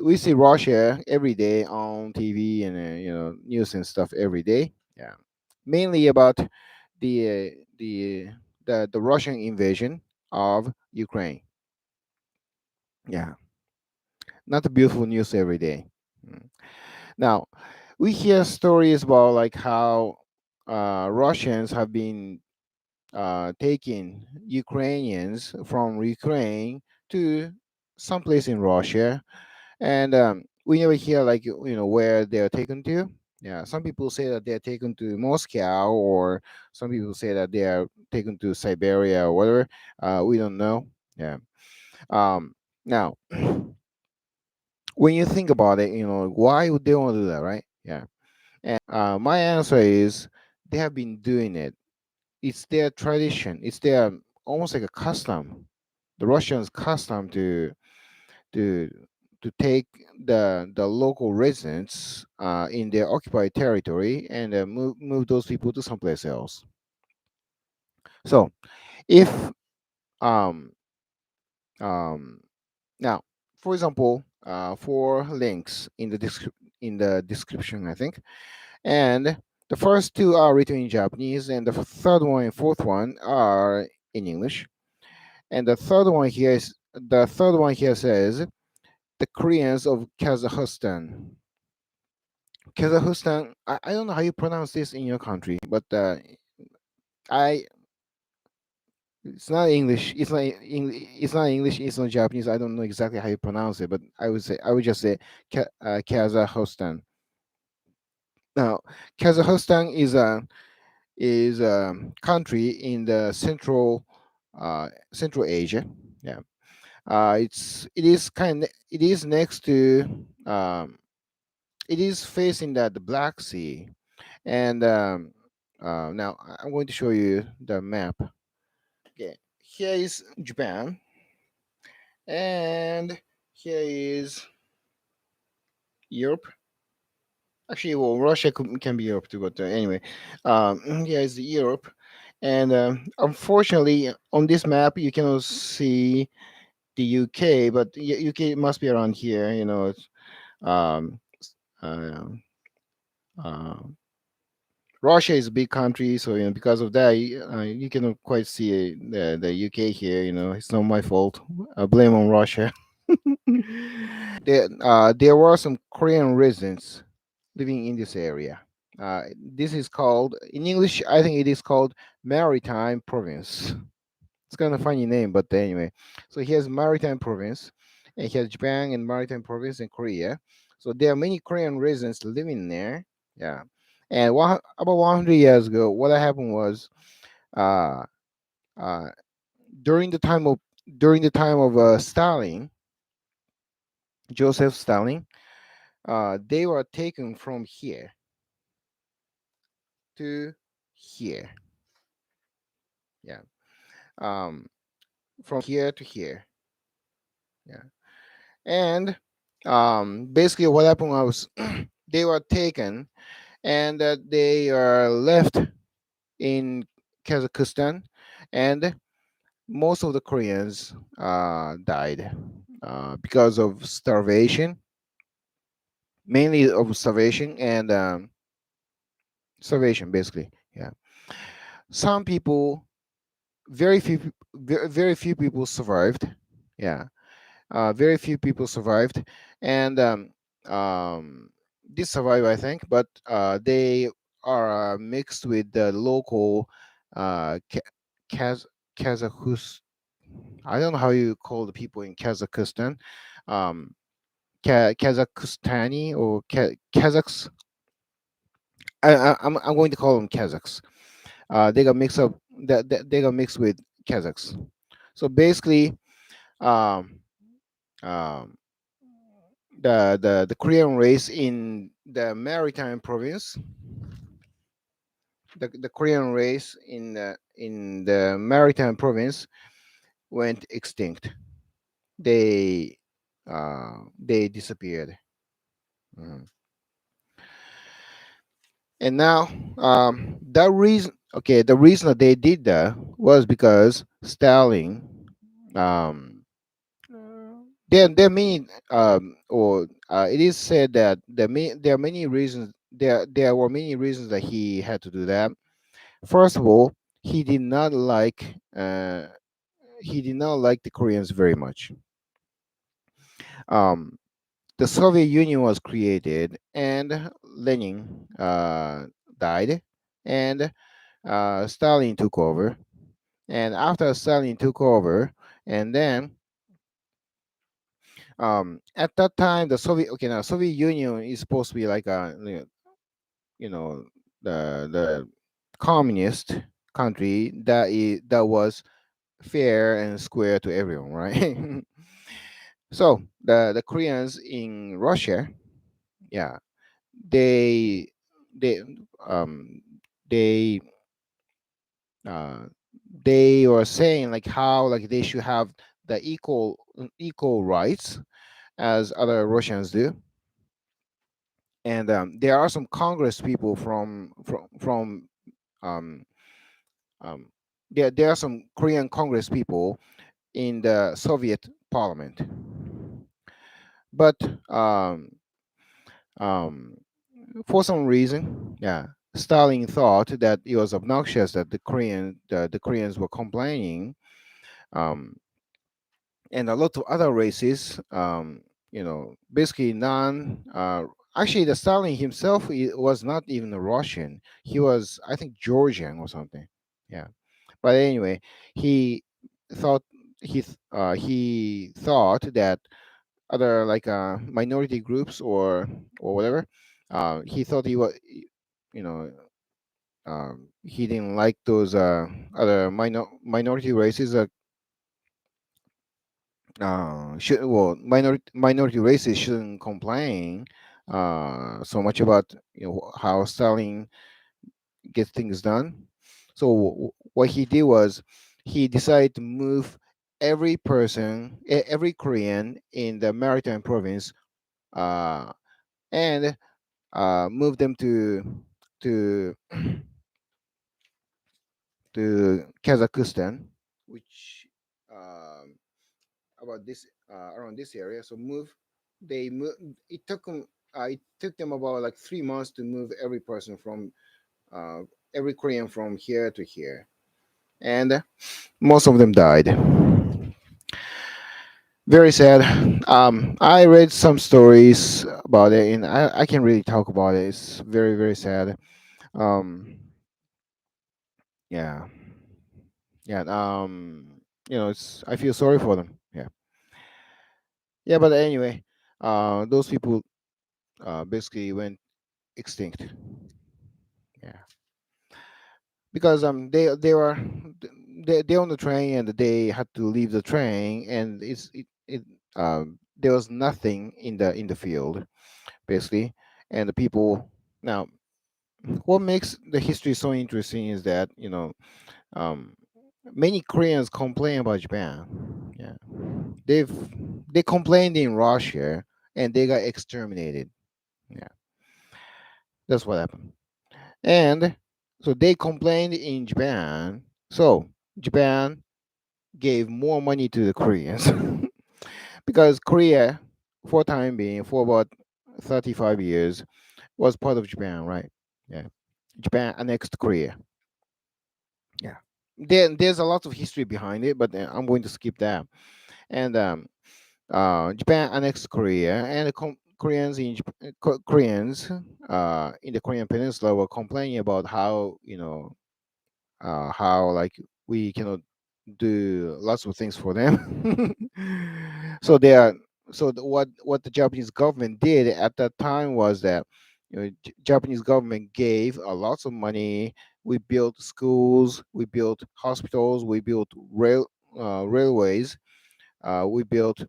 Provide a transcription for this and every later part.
we see Russia every day on TV and news and stuff every day. Yeah, mainly about the the Russian invasion of Ukraine. Yeah, not a beautiful news every day. Mm. Now, we hear stories about like how Russians have been taking Ukrainians from Ukraine to someplace in Russia, and we never hear like where they are taken to. Yeah, some people say that they are taken to Moscow, or some people say that they are taken to Siberia or whatever. We don't know. Yeah. Now, when you think about it, why would they want to do that, right? Yeah. And my answer is they have been doing it. It's their tradition. It's their almost like a custom. The Russians' custom to take the local residents in their occupied territory and move those people to someplace else. So if um um now, for example, four links in the description, I think, and the first two are written in Japanese, and the third one and fourth one are in English. And the third one here says the Koreans of Kazakhstan. Kazakhstan. I don't know how you pronounce this in your country, but I it's not English. It's not English. It's not Japanese. I don't know exactly how you pronounce it, but I would just say Kazakhstan. Now, Kazakhstan is a country in the Central Asia. Yeah. It is next to it is facing the Black Sea, and now I'm going to show you the map. Okay, here is Japan, and here is Europe. Actually, well, Russia can be Europe too, but anyway, here is Europe, and unfortunately, on this map you cannot see the UK, but UK must be around here. Um, uh, uh, Russia is a big country, so because of that, you cannot quite see the UK here. It's not my fault. I blame on Russia. There were some Korean residents living in this area. This is called, in English, I think it is called Maritime Province. It's kind of funny name, but anyway. So here's Maritime Province, and here's Japan and Maritime Province in Korea. So there are many Korean residents living there. Yeah, and about 100 years ago, what happened was, uh, uh, during the time of Stalin, Joseph Stalin, they were taken from here to here. Yeah, um, from here to here. Yeah, and basically what happened was they were taken, and they are left in Kazakhstan, and most of the Koreans died because of starvation, mainly of starvation and starvation, basically. Yeah, some people, very few people survived. Yeah, very few people survived, and did survive, I think, but they are mixed with the local Kaz Kazakhstan. I don't know how you call the people in Kazakhstan, um, Kazakhstani or Kazakhs. I'm going to call them Kazakhs. They got mixed up. They got mixed with Kazakhs. So basically, um, um, the Korean race in the maritime province, the Korean race in the maritime province went extinct. They disappeared. Mhm. And now, the reason that they did that was because Stalin, um, there are many or it is said that there are many reasons there were many reasons that he had to do that. First of all, he did not like the Koreans very much. um the Soviet Union was created, and Lenin died, and Stalin took over. And after Stalin took over, and then at that time, the Soviet Union is supposed to be like a, you know the communist country that was fair and square to everyone, right? So the Koreans in Russia, yeah, they they um they uh they were saying like how like they should have the equal rights as other Russians do. And there are some Congress people from um, there are some Korean Congress people in the Soviet Parliament, but um, um, for some reason, yeah, Stalin thought that it was obnoxious that the Koreans were complaining, um, and a lot of other races, basically non. Actually, the Stalin himself was not even a Russian. He was, I think, Georgian or something. Yeah, but anyway, he thought he thought that other like minority groups or whatever. He thought he was, you know, he didn't like those other minority races. Minority races shouldn't complain so much about how Stalin gets things done. So what he did was he decided to move every Korean in the maritime province, uh, and move them to to Kazakhstan, which um, about this around this area. So they move. It took them about like 3 months to move every person from uh, every Korean from here to here, and most of them died. Very sad. I read some stories about it, and I can't really talk about it. It's very very sad. Um, yeah, yeah. It's I feel sorry for them. Yeah, yeah. But anyway, those people basically went extinct. Yeah, because they on the train and they had to leave the train, and there was nothing in the field basically, and the people now. What makes the history so interesting is that um, many Koreans complain about Japan. Yeah, they've they complained in Russia and they got exterminated. Yeah, that's what happened. And so they complained in Japan. So Japan gave more money to the Koreans because Korea, for time being, for about 35 years, was part of Japan, right? Yeah. Japan annexed Korea. Yeah. There's a lot of history behind it, but I'm going to skip that. And Japan annexed Korea, and the Koreans in the Korean Peninsula were complaining about how how like we cannot do lots of things for them. so they are what the Japanese government did at that time was that Japanese government gave a lots of money. We built schools, we built hospitals, we built railways, we built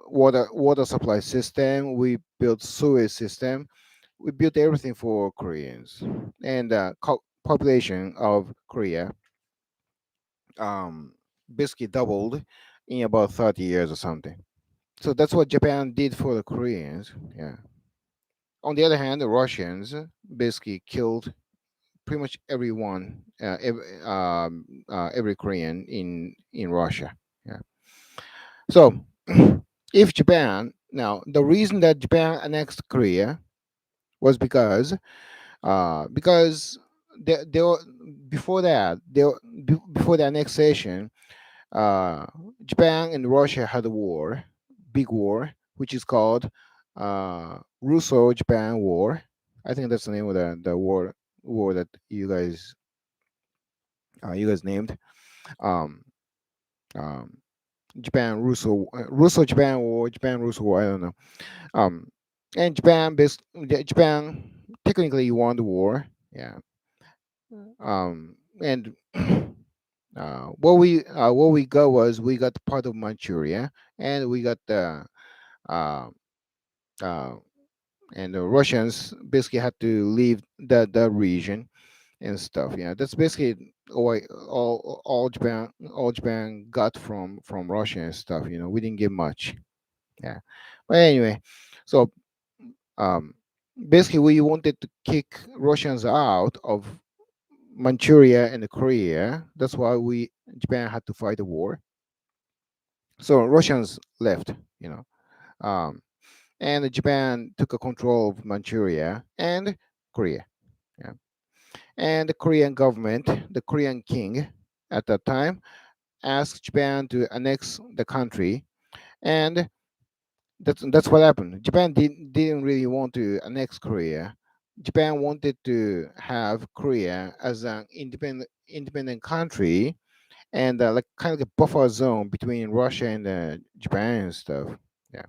water supply system, we built sewage system, we built everything for Koreans, and population of Korea um, basically doubled in about 30 years or something. So that's what Japan did for the Koreans. Yeah. On the other hand, the Russians basically killed pretty much everyone, every Korean in Russia. Yeah. So if Japan, now the reason that Japan annexed Korea was because they were, before that before the annexation, uh, Japan and Russia had a war, big war, which is called Russo-Japan War. I think that's the name of the war that you guys named. Um, um, Russo Japan War, Japan Russo War. I don't know. Um, and Japan technically won the war. Yeah. And what we got was we got part of Manchuria, and we got the uh, uh, and the Russians basically had to leave the region and stuff. Yeah, that's basically all Japan got from Russia and stuff. We didn't get much. Yeah, but anyway, so um, basically we wanted to kick Russians out of Manchuria and Korea. That's why we Japan had to fight the war. So Russians left. You know, um, and Japan took a control of Manchuria and Korea. Yeah. And the Korean government, the Korean king at that time, asked Japan to annex the country, and that's what happened. Japan didn't really want to annex Korea. Japan wanted to have Korea as an independent country, and like kind of a buffer zone between Russia and Japan and stuff. Yeah,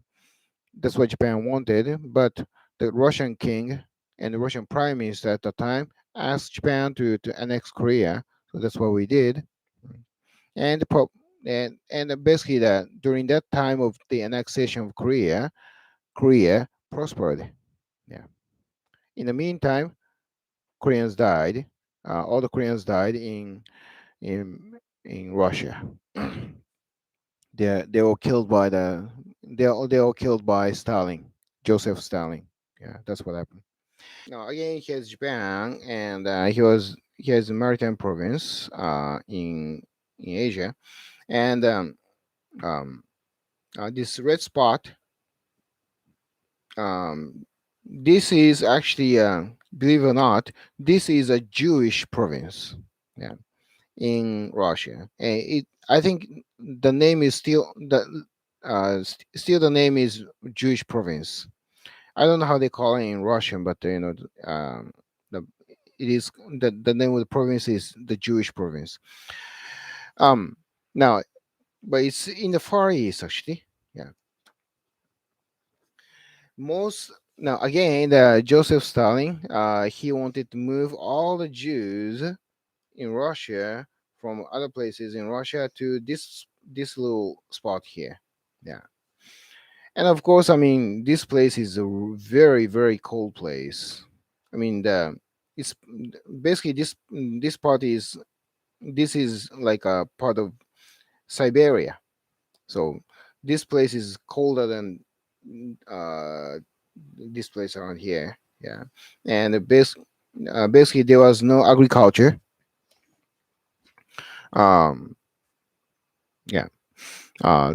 that's what Japan wanted, but the Russian king and the Russian prime minister at the time asked Japan to annex Korea. So that's what we did. And basically that during that time of the annexation of Korea, Korea prospered. Yeah. In the meantime, Koreans died. All the Koreans died in Russia. They were killed by they were killed by Stalin, Joseph Stalin. Yeah, that's what happened. Now again, he has Japan, and he has a maritime province in Asia, and um, this red spot. This is actually, believe it or not, this is a Jewish province. Yeah, in Russia. And I think the name is still the name is Jewish province. I don't know how they call it in Russian, but the it is the name of the province is the Jewish province. Um, now, but it's in the Far East actually. Yeah, most now again the Joseph Stalin. He wanted to move all the Jews in Russia from other places in Russia to this little spot here. Yeah, and of course, I mean this place is a very very cold place. I mean the it's basically this part is this is like a part of Siberia. So this place is colder than uh, this place around here. Yeah, and basically there was no agriculture. Um, yeah. Uh,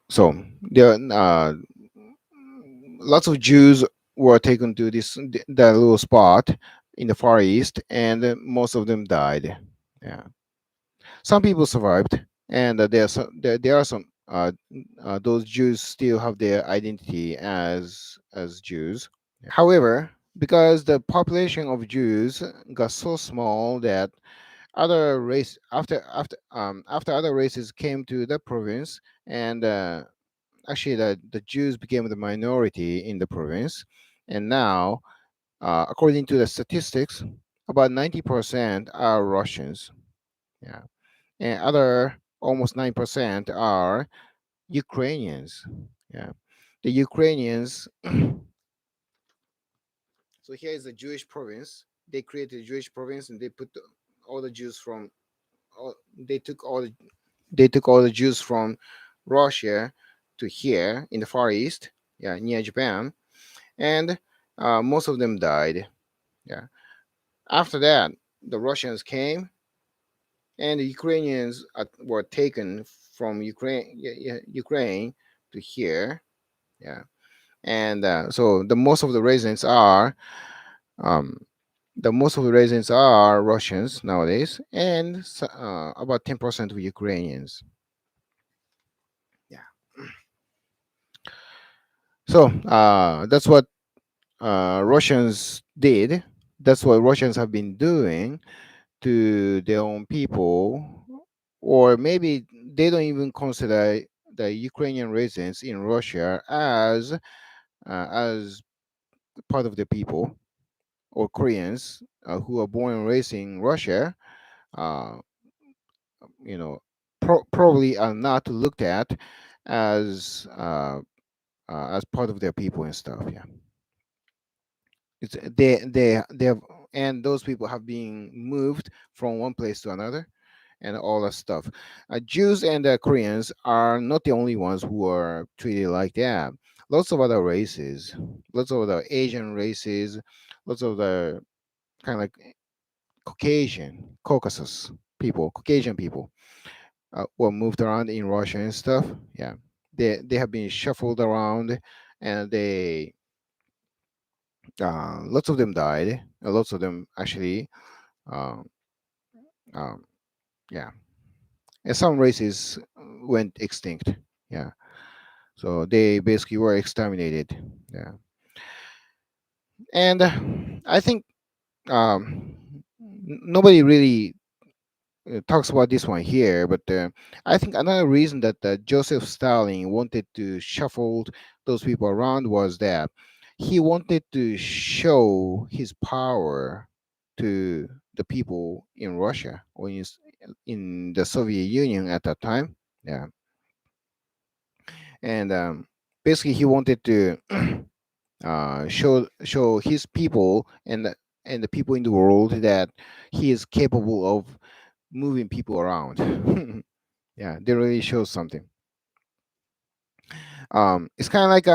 so there lots of Jews were taken to that little spot in the Far East, and most of them died. Yeah, some people survived, and there are some those Jews still have their identity as Jews. However, because the population of Jews got so small that after other races came to the province, and actually the Jews became the minority in the province, and now according to the statistics, about 90% are Russians. Yeah, and other almost 9% are Ukrainians. Yeah, the Ukrainians. So here is the Jewish province. They created a Jewish province, and they put all the Jews from. They took all the Jews from Russia to here in the Far East, yeah, near Japan, and most of them died. Yeah. After that, the Russians came, and the Ukrainians were taken from Ukraine, Ukraine to here. Yeah, and so the most of the residents are um, Russians nowadays, and about 10% of Ukrainians. Yeah. So that's what Russians did. That's what Russians have been doing to their own people, or maybe they don't even consider the Ukrainian residents in Russia as part of the people, or Koreans who are born and raised in Russia. Uh, you know, probably are not looked at as as part of their people and stuff. Yeah, it's they have, and those people have been moved from one place to another and all that stuff. Jews and Koreans are not the only ones who are treated like that. Lots of other races, lots of other Asian races, lots of the kind of like Caucasian people were moved around in Russia and stuff. Yeah, they have been shuffled around, and they lots of them died. Lots of them actually, um, um, yeah, and some races went extinct. Yeah, so they basically were exterminated. Yeah, and I think nobody really talks about this one here, but I think another reason that Joseph Stalin wanted to shuffle those people around was that he wanted to show his power to the people in Russia, or in the Soviet Union at that time. Yeah, and basically he wanted to show his people and the people in the world that he is capable of moving people around. Yeah, they really show something. It's kind of like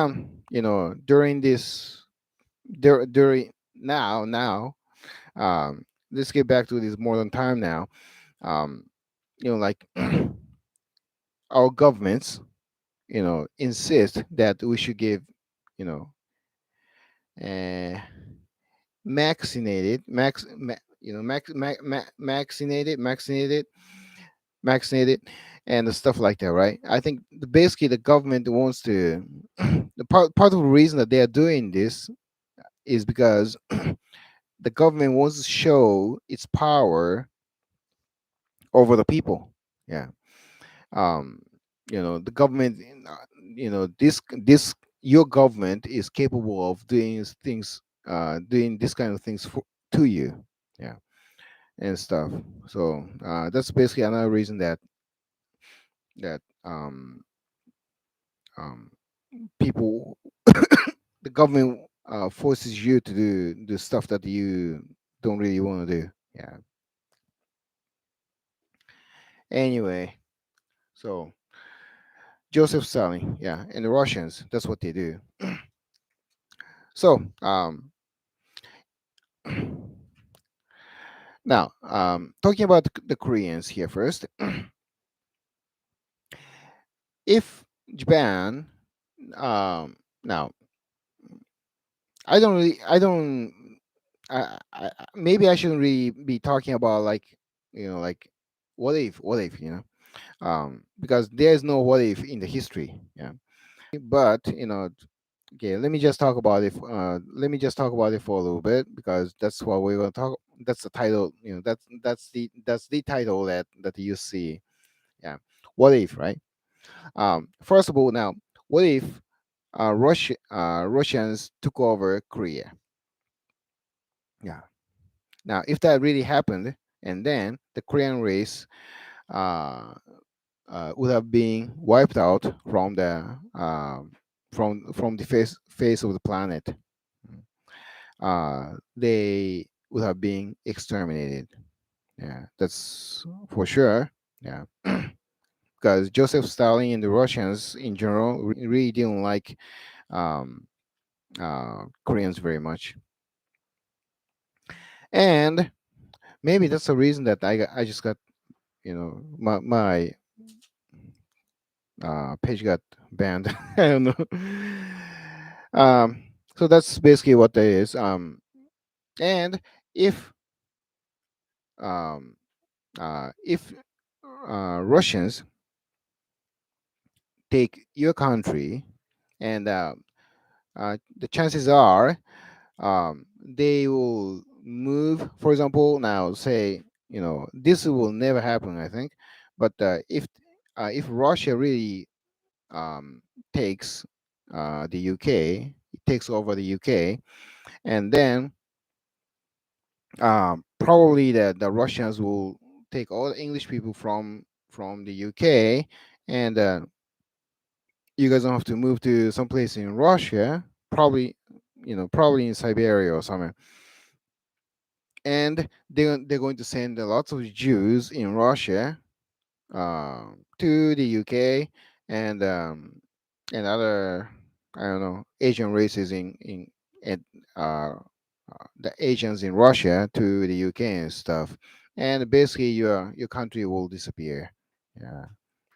during this during now let's get back to this modern time now. um like our governments insist that we should give you know uh vaccinated max ma, max, vaccinated and stuff like that, right? I think basically the government wants to the part of the reason that they are doing this is because the government wants to show its power over the people. Yeah. um the government, this your government is capable of doing this kind of things to you. Yeah, and stuff. So that's basically another reason that um people the government forces you to do the stuff that you don't really want to do. Yeah. Anyway, so Joseph Stalin, yeah, and the Russians, that's what they do. So now talking about the Koreans here first. If Japan, now I don't maybe I shouldn't really be talking about like like what if because there's no what if in the history. Yeah, but okay, let me just talk about it. Let me just talk about it for a little bit, because that's what we're going to talk. That's the title. That's the title that you see. Yeah, what if, right? First of all, now, what if Russians took over Korea? Yeah. Now, if that really happened, and then the Korean race uh, would have been wiped out from the face of the planet. They would have been exterminated. Yeah, that's for sure. Yeah, because Joseph Stalin and the Russians in general really didn't like um, Koreans very much, and maybe that's the reason that I just got my page got banned. I don't know. So that's basically what that is. And if um, if Russians take your country, and the chances are they will move. For example, now say this will never happen, I think, but if Russia really takes the UK, it takes over the UK, and then probably the Russians will take all the English people from the UK, and you guys don't have to move to someplace in Russia, probably probably in Siberia or somewhere, and they're going to send lots of Jews in Russia to the UK, and other, I don't know, Asian races in the Asians in Russia to the UK and stuff, and basically your country will disappear. Yeah,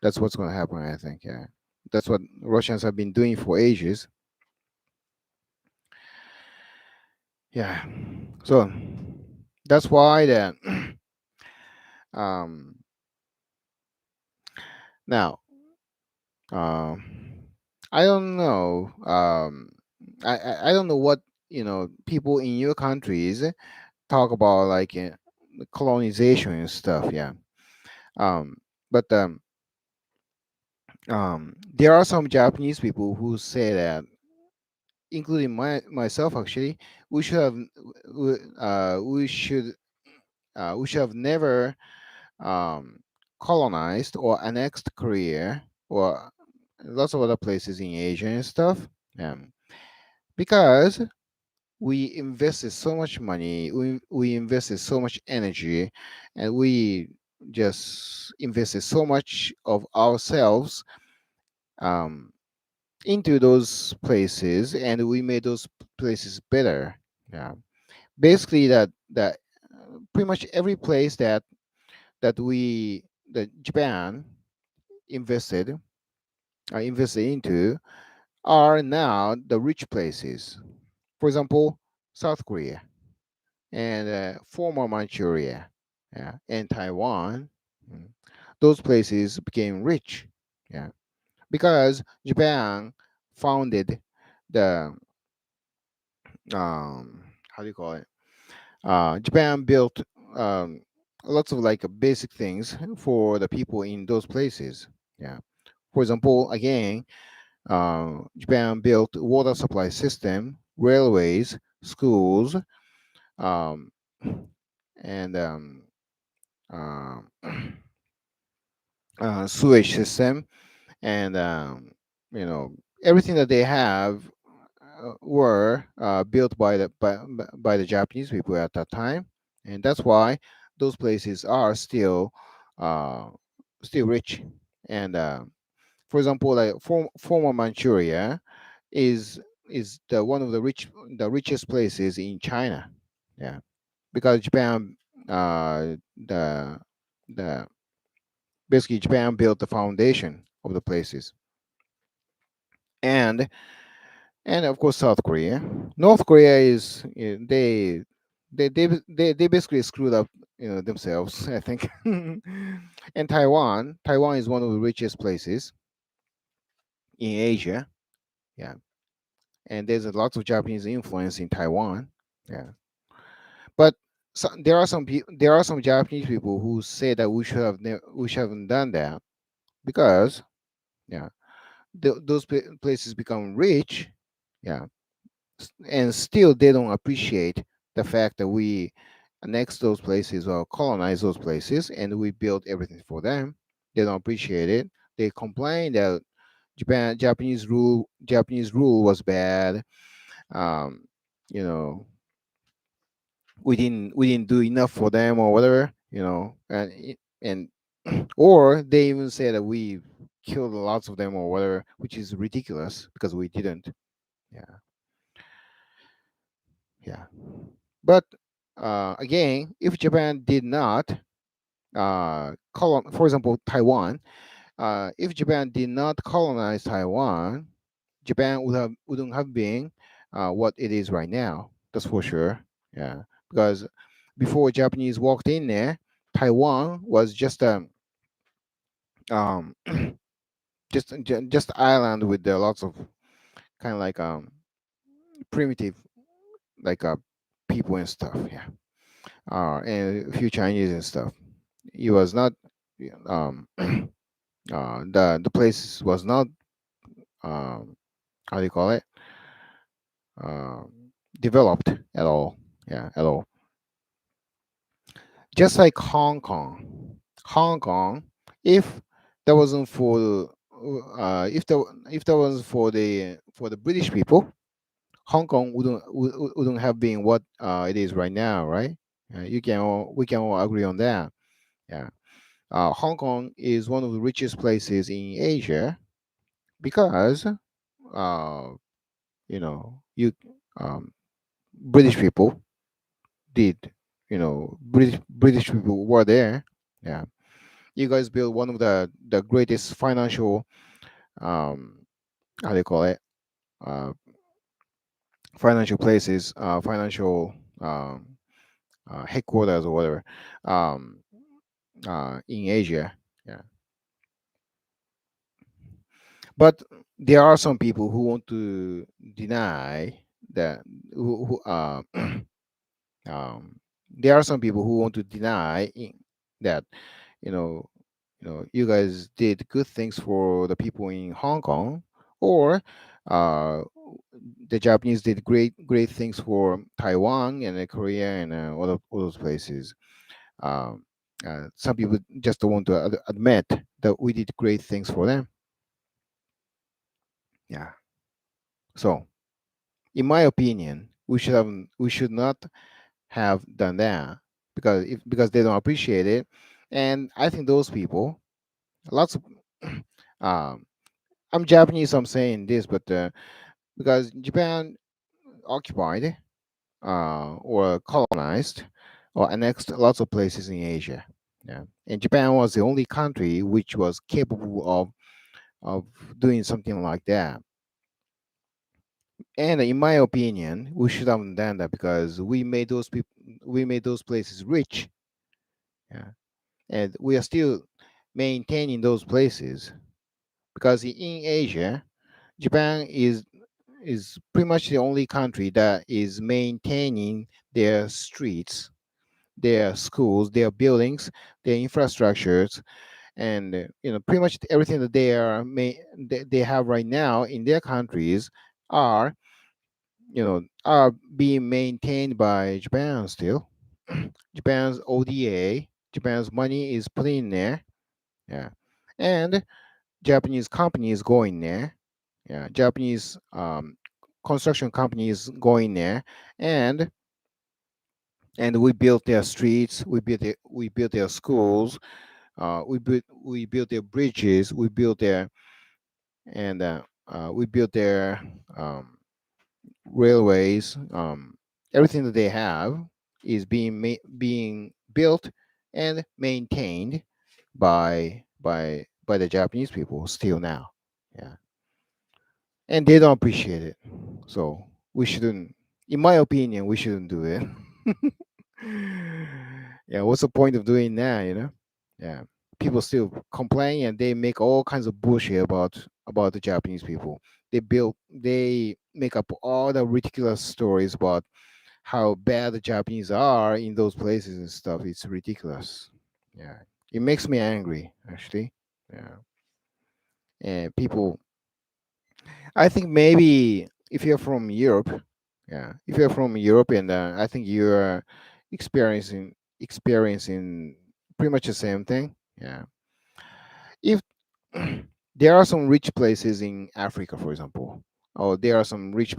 that's what's going to happen, I think. Yeah, that's what Russians have been doing for ages. Yeah, so that's why that um now um I don't know. I don't know what people in your countries talk about, like colonization and stuff. Yeah. Um, but there are some Japanese people who say that, including myself actually, we should have we should have never um, colonized or annexed Korea or lots of other places in Asia and stuff. Because we invested so much money, we invested so much energy, and we just invested so much of ourselves um, into those places, and we made those places better. Yeah, basically that pretty much every place that Japan invested invested into are now the rich places. For example, South Korea and former Manchuria, yeah, and Taiwan. mm, Those places became rich, yeah, because Japan founded the how do you call it? Japan built lots of like basic things for the people in those places. Yeah. For example, again, Japan built water supply system, railways, schools, um, and uh, sewage system, and you know everything that they have were built by the Japanese people at that time, and that's why those places are uh, still rich. And for example, like former Manchuria is the one of the richest places in China. Yeah, because Japan, the the basically Japan built the foundation of the places, and of course South Korea. North Korea is they basically screwed up themselves, I think. And Taiwan is one of the richest places in Asia. Yeah, and there's a lot of Japanese influence in Taiwan. Yeah, but there are some Japanese people who say that we should haven't done that because yeah those places become rich. Yeah, and still they don't appreciate the fact that we annex those places or colonize those places and we build everything for them. They don't appreciate it. They complain that Japanese rule was bad. um you know we didn't do enough for them or whatever, and or they even say that we killed lots of them or whatever, which is ridiculous because we didn't. Yeah, yeah. But again, if Japan did not for example, Taiwan, if Japan did not colonize Taiwan, Japan wouldn't have been what it is right now. That's for sure. Yeah, because before Japanese walked in there, Taiwan was just a um just island with lots of kind of like primitive like people and stuff. Yeah, and a few Chinese and stuff. It was not the place was not how do you call it um, developed at all. Yeah, at all. Just like Hong Kong. Hong Kong, if that wasn't for if that wasn't for the British people, Hong Kong wouldn't have been what it is right now, right? We can all agree on that. Yeah. Hong Kong is one of the richest places in Asia because uh, you um, British people did. British people were there. Yeah, you guys built one of the greatest financial um, how do you call it uh, financial places, financial headquarters or whatever um, in Asia. Yeah, but there are some people who want to deny that who um, there are some people who want to deny that you know you guys did good things for the people in Hong Kong, or uh, the Japanese did great things for Taiwan and Korea and all those places. Um, some people just don't want to admit that we did great things for them. Yeah. So, in my opinion, we should not have done that because they don't appreciate it, and I think those people, lots of um, I'm Japanese, so I'm saying this, but because Japan occupied or colonized or annexed lots of places in Asia. Yeah. And Japan was the only country which was capable of doing something like that. And in my opinion, we should have done that because we made those places rich. Yeah. And we are still maintaining those places because in Asia, Japan is pretty much the only country that is maintaining their streets, their schools, their buildings, their infrastructures, and pretty much everything that they have right now in their countries are are being maintained by Japan still. Japan's ODA, Japan's money is put in there, yeah, and Japanese companies go in there, yeah, Japanese construction companies go in there, and we built their streets, we built their schools, we built their bridges, and we built their railways. Everything that they have is being built and maintained by the Japanese people still now. Yeah, and they don't appreciate it. So we shouldn't, in my opinion, we shouldn't do it. Yeah, what's the point of doing that? Yeah, people still complain and they make all kinds of bullshit about the Japanese people. They make up all the ridiculous stories about how bad the Japanese are in those places and stuff. It's ridiculous. Yeah, it makes me angry actually. Yeah, and people, I think maybe if you're from Europe, yeah, if you're from Europe, and I think you're experiencing pretty much the same thing. Yeah, if there are some rich places in Africa, for example, or there are some rich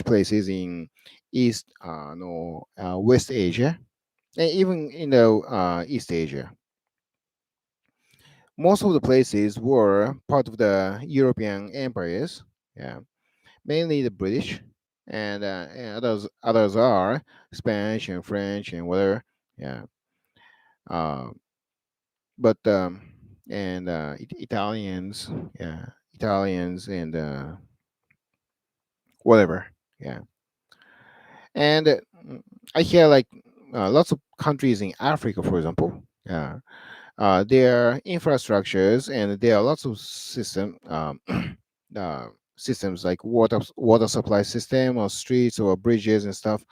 places in East, no, West Asia, and even in the East Asia. Most of the places were part of the European empires. Yeah, mainly the British, and others are Spanish and French and whatever. Yeah, uh, but and Italians, yeah, Italians and whatever, yeah. And I hear like lots of countries in Africa, for example, yeah, their infrastructures and there are lots of uh, systems like water supply system or streets or bridges and stuff.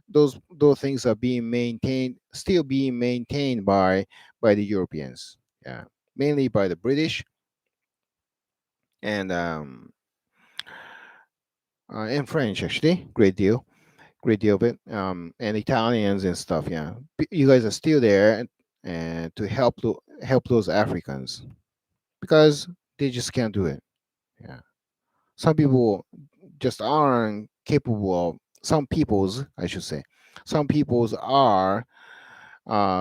Those things are being maintained, still being maintained by the Europeans, yeah, mainly by the British and and French actually, great deal of it, and Italians and stuff. Yeah, you guys are still there and to help those Africans because they just can't do it. Yeah, some people just aren't capable of. Some peoples, I should say, some peoples are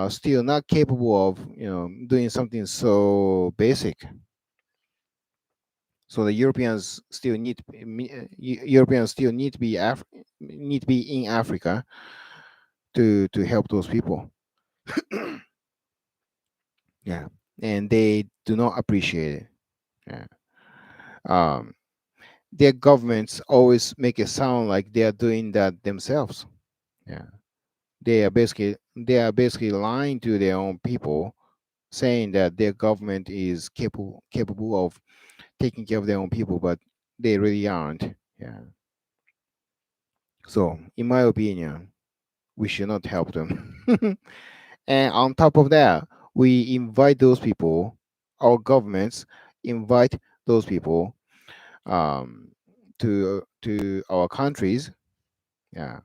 still not capable of doing something so basic. So the Europeans still need to be in Africa to help those people. Yeah, and they do not appreciate it. Yeah. Um, their governments always make it sound like they are doing that themselves. Yeah, they are basically lying to their own people, saying that their government is capable of taking care of their own people, but they really aren't. Yeah. So, in my opinion, we should not help them. And on top of that, we invite those people, our governments invite those people to our countries, yeah,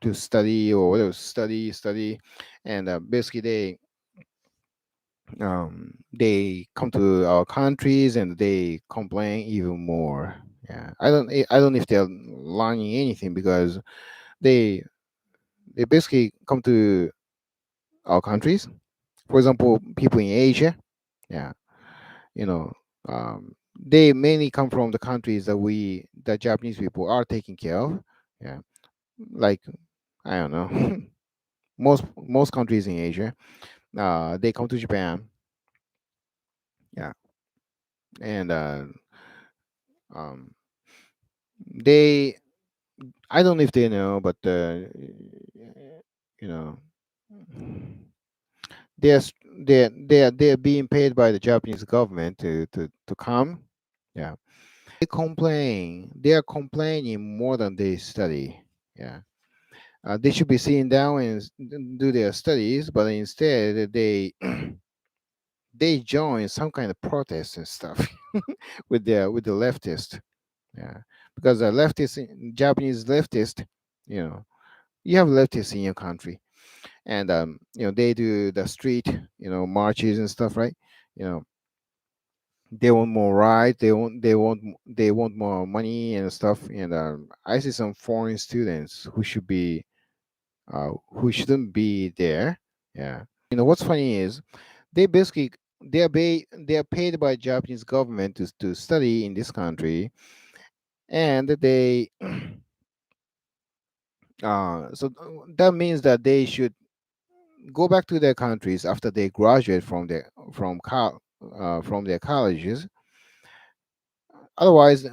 to study or whatever, study, and basically they come to our countries and they complain even more. Yeah, I don't know if they're learning anything because they they basically come to our countries. For example, people in Asia, yeah, you know, they mainly come from the countries that Japanese people are taking care of. Yeah, like I don't know, most countries in Asia, they come to Japan. Yeah, and um, they I don't know if they know, but you know, they're being paid by the Japanese government to come. Yeah, they are complaining more than they study. Yeah, they should be sitting down and do their studies, but instead they join some kind of protest and stuff with the leftist. Yeah, because the Japanese leftist, you know, you have leftists in your country, and they do the street, marches and stuff, right? You know, they want more rights, they want more money and stuff, and I see some foreign students who shouldn't be there. Yeah, what's funny is they basically they are paid by Japanese government to study in this country, and they that means that they should go back to their countries after they graduate from their colleges. Otherwise,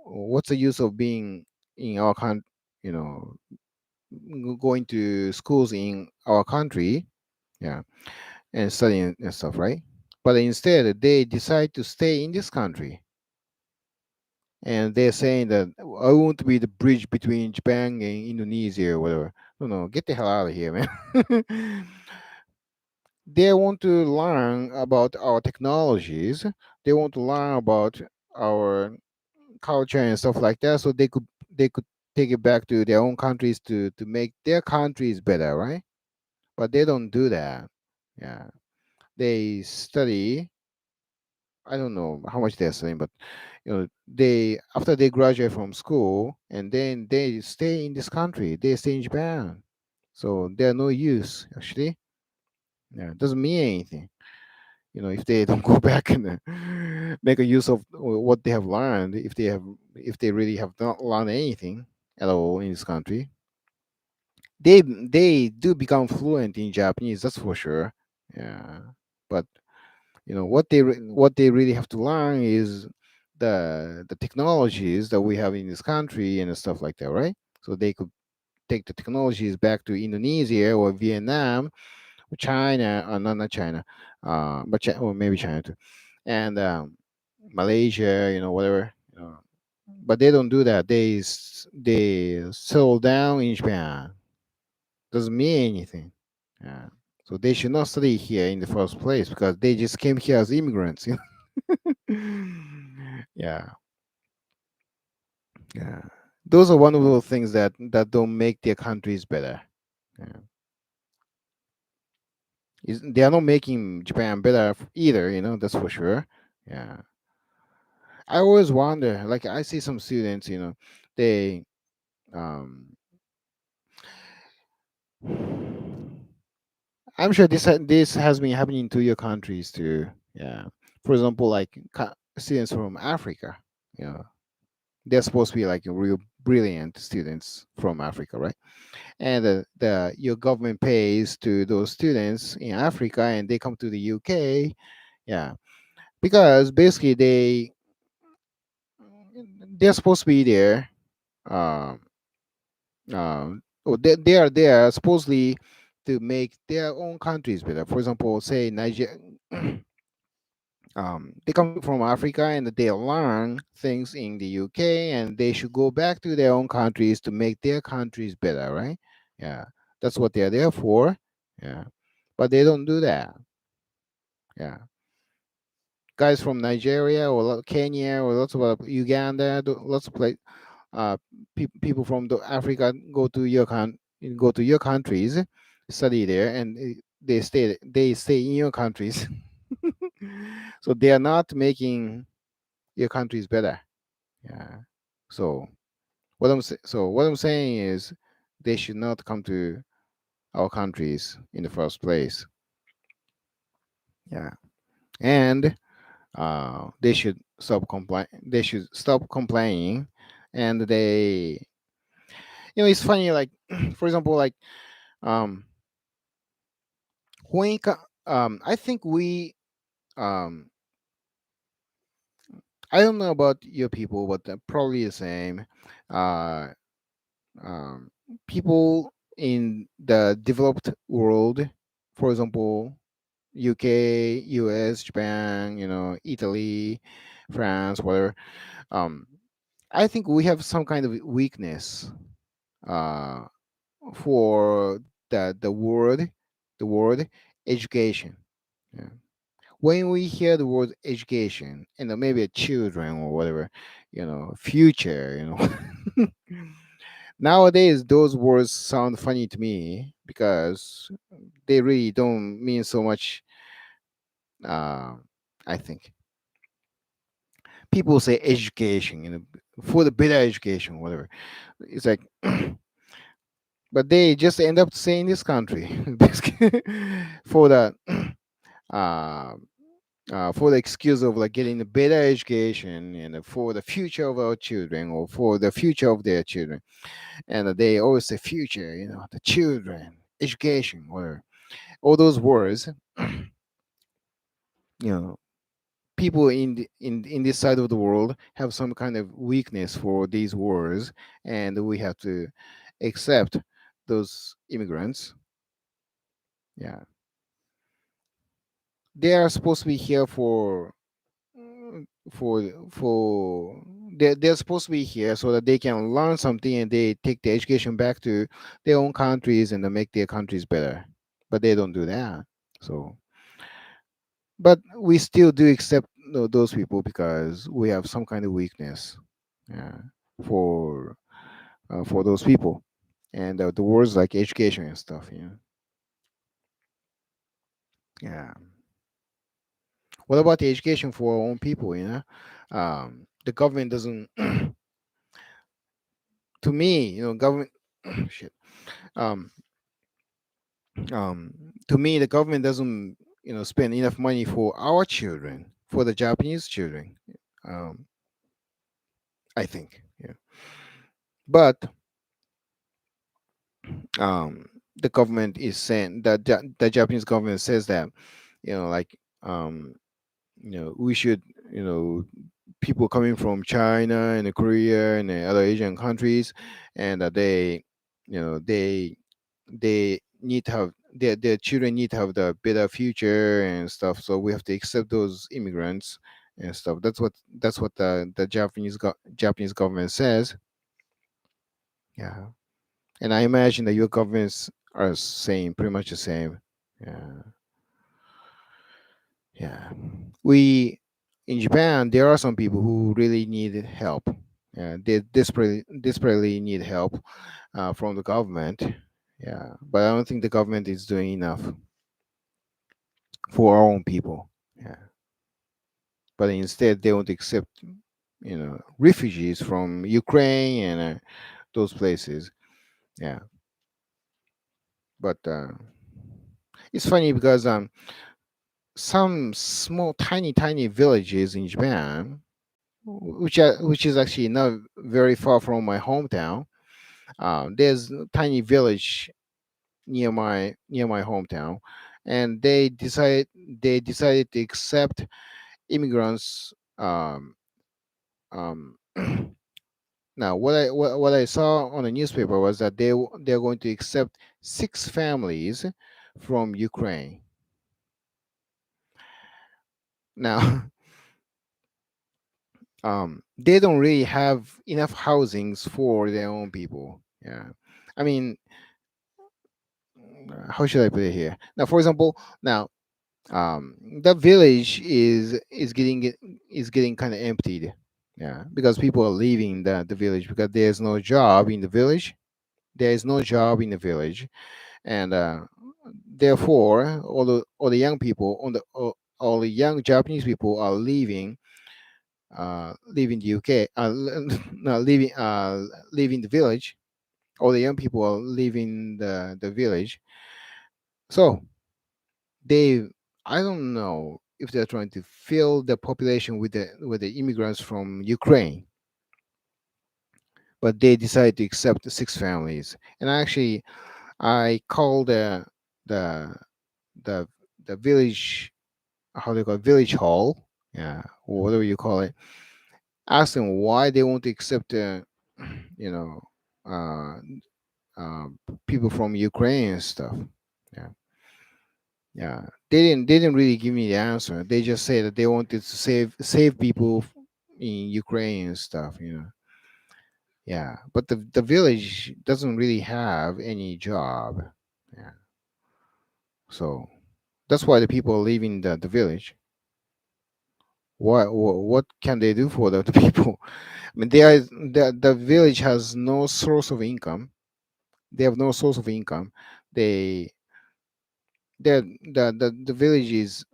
what's the use of being in our country, you know going to schools in our country, yeah, and studying and stuff, right? But instead they decide to stay in this country, and they're saying that I want to be the bridge between Japan and Indonesia or whatever. No, get the hell out of here, man. They want to learn about our technologies. They want to learn about our culture and stuff like that, so they could take it back to their own countries to make their countries better, right? But they don't do that. Yeah, they study. I don't know how much they're studying, but they after they graduate from school and then they stay in this country. They stay in Japan, so they're no use actually. Yeah, it doesn't mean anything. If they don't go back and make a use of what they have learned, if they really have not learned anything at all in this country, they do become fluent in Japanese, that's for sure. Yeah, but what they really have to learn is the technologies that we have in this country and stuff like that, right? So they could take the technologies back to Indonesia or Vietnam or China, not China, or maybe China too, and Malaysia, whatever. But they don't do that. They settle down in Japan. Doesn't mean anything. Yeah. So they should not study here in the first place because they just came here as immigrants. Yeah, yeah. Those are one of those things that don't make their countries better. Yeah. They are not making Japan better either. That's for sure. Yeah. I always wonder. Like I see some students. They um. I'm sure this has been happening to your countries too. Yeah. For example, like students from Africa. Yeah. They're supposed to be like real brilliant students from Africa, right? And the your government pays to those students in Africa, and they come to the UK. Yeah, because basically they're supposed to be there. Um, they are there supposedly to make their own countries better. For example, say Niger. They come from Africa and they learn things in the UK, and they should go back to their own countries to make their countries better, right? Yeah, that's what they're there for. Yeah, but they don't do that. Yeah, guys from Nigeria or Kenya or lots of Uganda, lots of uh, people from Africa go to your countries, study there, and they stay in your countries. So they are not making your countries better. Yeah. So what I'm saying is they should not come to our countries in the first place. Yeah. And they should stop complaining, and it's funny, like for example, like um I think we um I don't know about your people, but they're probably the same. uh um, People in the developed world, for example, UK, US, Japan, Italy, France, whatever. Um, I think we have some kind of weakness uh, for the word education. Yeah. When we hear the word education and maybe a children or whatever, future, nowadays those words sound funny to me because they really don't mean so much. uh, I think people say education, for the better education, whatever. It's like, but they just end up saying this country basically for the uh, for the excuse of like getting a better education and for the future of our children or for the future of their children. And they always say future, the children, education, whatever. All those words, you know, people in this side of the world have some kind of weakness for these words, and we have to accept those immigrants. Yeah, they are supposed to be here for they're supposed to be here so that they can learn something and they take the education back to their own countries and then make their countries better, but they don't do that. So but we still do accept those people because we have some kind of weakness, yeah, for for those people, and the words like education and stuff. Yeah. What about the education for our own people? The government doesn't. To me, government. Shit. Um. To me, the government doesn't spend enough money for our children, for the Japanese children. Um. I think. Yeah. But the government is saying that the Japanese government says that like we should, people coming from China and Korea and other Asian countries, and they need to have their children need to have the better future and stuff. So we have to accept those immigrants and stuff. That's what the Japanese government says. Yeah, and I imagine that your governments are saying pretty much the same. Yeah, yeah. We in Japan, there are some people who really need help. Yeah, they desperately need help from the government. Yeah, but I don't think the government is doing enough for our own people. Yeah, but instead they want to accept, refugees from Ukraine and those places. Yeah, but it's funny because some small, tiny villages in Japan, which is actually not very far from my hometown. There's a tiny village near my hometown, and they decided to accept immigrants. Um, Now, what I saw on the newspaper was that they're going to accept 6 families from Ukraine. Now, they don't really have enough housings for their own people. Yeah, I mean, how should I put it here? Now, for example, now the village is getting kind of emptied. Yeah, because people are leaving the village because there's no job in the village. There is no job in the village, and therefore all the young people all the young Japanese people are leaving the UK, no, leaving the village. All the young people are leaving the village. So they, I don't know if they're trying to fill the population with the immigrants from Ukraine, but they decided to accept the 6 families. And actually, I called the the the village, how do you call it, village hall, yeah, or whatever you call it. Ask them why they want to accept you know uh, uh, people from Ukraine and stuff. Yeah, yeah. They didn't really give me the answer. They just say that they wanted to save people in Ukraine and stuff. Yeah, but the village doesn't really have any job. Yeah, so that's why the people are leaving the village. What can they do for the people? I mean, the village has no source of income. They have no source of income. They the village is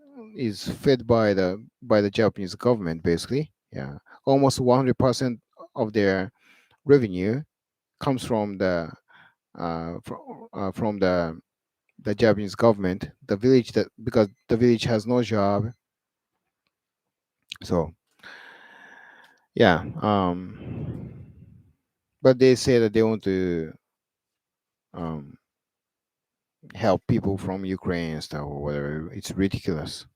fed by the Japanese government, basically. Yeah, almost 100% of their revenue comes from the Japanese government. The village, that because the village has no job. So yeah, but they say that they want to um help people from Ukraine and stuff or whatever. It's ridiculous.